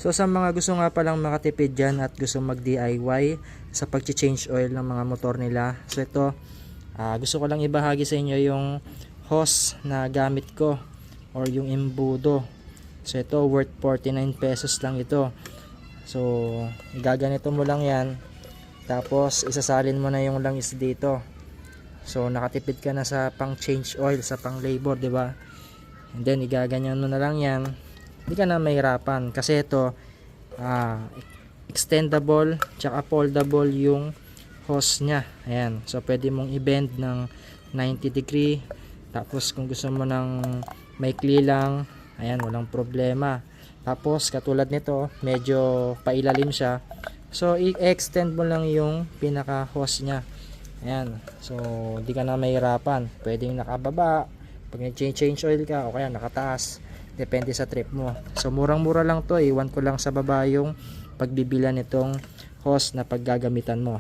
So sa mga gusto nga palang makatipid dyan at gusto mag DIY sa pag-change oil ng mga motor nila, so ito gusto ko lang ibahagi sa inyo yung hose na gamit ko or yung embudo. So ito worth 49 pesos lang ito. So igaganito mo lang yan, tapos isasalin mo na yung langis dito. So nakatipid ka na sa pang change oil, sa pang labor, di ba? And then igaganyan mo na lang yan, hindi ka na mahirapan kasi ito extendable tsaka foldable yung hose nya. Ayan, so pwede mong i-bend ng 90 degree, tapos kung gusto mo ng maikli lang, ayan, walang problema. Tapos katulad nito, medyo pailalim siya, so i-extend mo lang yung pinaka hose nya. Ayan, so hindi ka na mahirapan, pwedeng nakababa pag nag-change oil ka, o kaya nakataas, depende sa trip mo. So murang mura lang to, iwan ko lang sa baba yung pagbibilan nitong hose na paggagamitan mo.